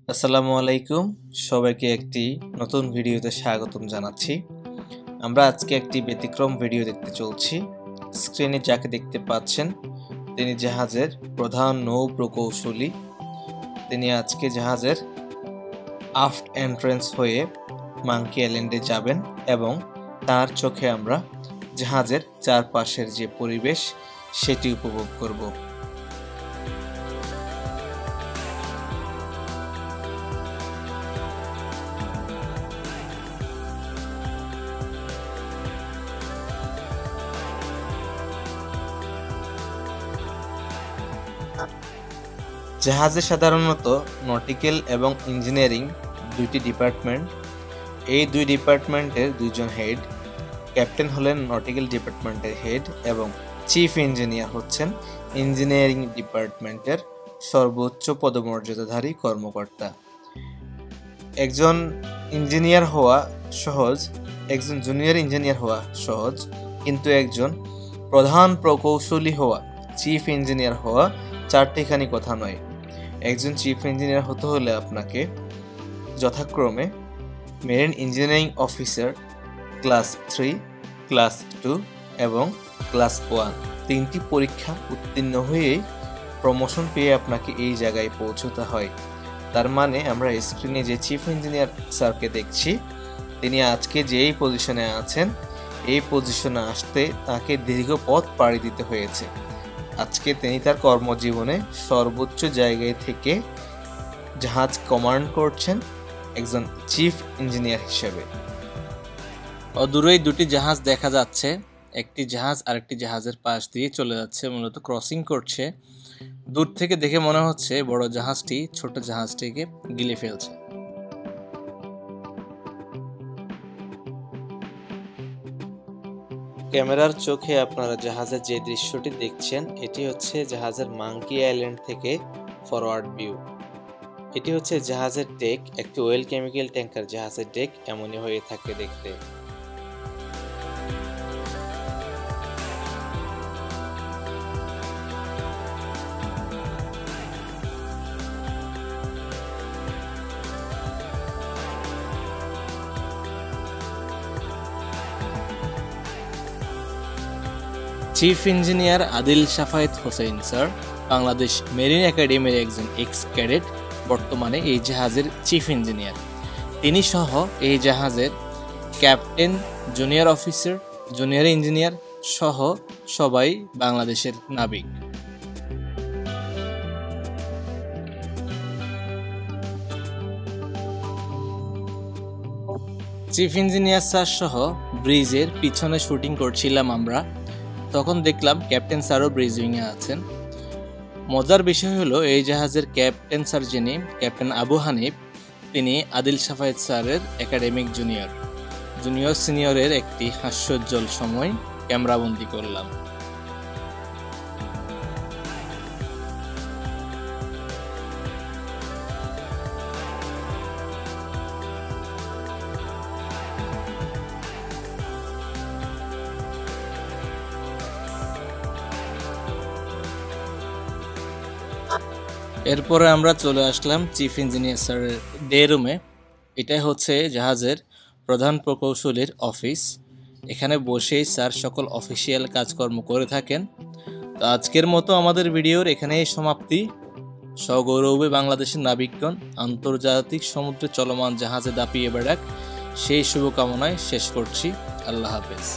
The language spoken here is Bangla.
আসসালামু আলাইকুম। সবাইকে একটি নতুন ভিডিওতে স্বাগতম জানাচ্ছি। আমরা আজকে একটি ব্যতিক্রম ভিডিও দেখতে চলছি। স্ক্রিনে যাকে দেখতে পাচ্ছেন তিনি জাহাজের প্রধান নৌ প্রকৌশলী। তিনি আজকে জাহাজের আফট এন্ট্রেন্স হয়ে মাঙ্কি আইল্যান্ডে যাবেন এবং তার চোখে আমরা জাহাজের চারপাশের যে পরিবেশ সেটি উপভোগ করব। জাহাজে সাধারণত নটিক্যাল এবং ইঞ্জিনিয়ারিং দুইটি ডিপার্টমেন্ট। এই দুই ডিপার্টমেন্টের দুইজন হেড। ক্যাপ্টেন হলেন নটিক্যাল ডিপার্টমেন্টের হেড এবং চিফ ইঞ্জিনিয়ার হচ্ছেন ইঞ্জিনিয়ারিং ডিপার্টমেন্টের সর্বোচ্চ পদমর্যাদাধারী কর্মকর্তা। একজন ইঞ্জিনিয়ার হওয়া সহজ, একজন জুনিয়র ইঞ্জিনিয়ার হওয়া সহজ, কিন্তু একজন প্রধান প্রকৌশলী হওয়া, চিফ ইঞ্জিনিয়ার হওয়া চারটিখানি কথা নয়। একজন চিফ ইঞ্জিনিয়ার হতে হলে আপনাকে যথাক্রমে marine engineering officer class 3, class 2 এবং ক্লাস 1 তিনটি পরীক্ষা উত্তীর্ণ হয়েই প্রমোশন পেয়ে আপনাকে এই জায়গায় পৌঁছতে হয়। তার মানে আমরা স্ক্রিনে যে চিফ ইঞ্জিনিয়ার স্যারকে দেখছি, তিনি আজকে যেই পজিশনে আছেন, এই পজিশনে আসতে তাকে দীর্ঘ পথ পাড়ি দিতে হয়েছে। আজকে তিনি তার কর্মজীবনে সর্বোচ্চ জায়গায় থেকে জাহাজ কমান্ড করছেন একজন চিফ ইঞ্জিনিয়ার হিসেবে। অদূরেই দুটি জাহাজ দেখা যাচ্ছে। একটি জাহাজ আরেকটি জাহাজের পাশ দিয়ে চলে যাচ্ছে, মূলত ক্রসিং করছে। দূর থেকে দেখে মনে হচ্ছে বড় জাহাজটি ছোট জাহাজটিকে গিলে ফেলছে। ক্যামেরার চোখে আপনারা জাহাজের যে দৃশ্যটি দেখছেন, এটি হচ্ছে জাহাজের মাঙ্কি আইল্যান্ড থেকে ফরওয়ার্ড ভিউ। এটি হচ্ছে জাহাজের ডেক। একটি অয়েল কেমিক্যাল ট্যাঙ্কার জাহাজের ডেক এমনই হয়ে থাকে দেখতে। Chief engineer Adil Shafayet Hossain sir Bangladesh marine একাডেমির একজন এক্স ক্যাডেট, বর্তমানে এই জাহাজের চিফ ইঞ্জিনিয়ার। তিনি সহ এই জাহাজের captain, junior officer, junior engineer সহ সবাই বাংলাদেশের নাবিক। চিফ ইঞ্জিনিয়ার স্যার সহ ব্রিজের পিছনে শুটিং করছিলাম আমরা, তখন দেখলাম ক্যাপ্টেন স্যারও ব্রিজ উইংয়ে আছেন। মজার বিষয় হলো এই জাহাজের ক্যাপ্টেন স্যার যিনি, ক্যাপ্টেন আবু হানিফ, তিনি আদিল শাফায়েত স্যারের একাডেমিক জুনিয়র। জুনিয়র সিনিয়রের একটি হাস্যোজ্জ্বল সময় ক্যামেরাবন্দি করলাম। এরপরে আমরা চলে আসলাম চিফ ইঞ্জিনিয়ার স্যারের ডে রুমে। এটাই হচ্ছে জাহাজের প্রধান প্রকৌশলীর অফিস। এখানে বসেই স্যার সকল অফিসিয়াল কাজকর্ম করে থাকেন। তো আজকের মতো আমাদের ভিডিওর এখানেই সমাপ্তি। সগৌরবে বাংলাদেশের নাবিকগণ আন্তর্জাতিক সমুদ্রে চলমান জাহাজে দাপিয়ে বেড়াক, সেই শুভকামনায় শেষ করছি। আল্লাহ হাফেজ।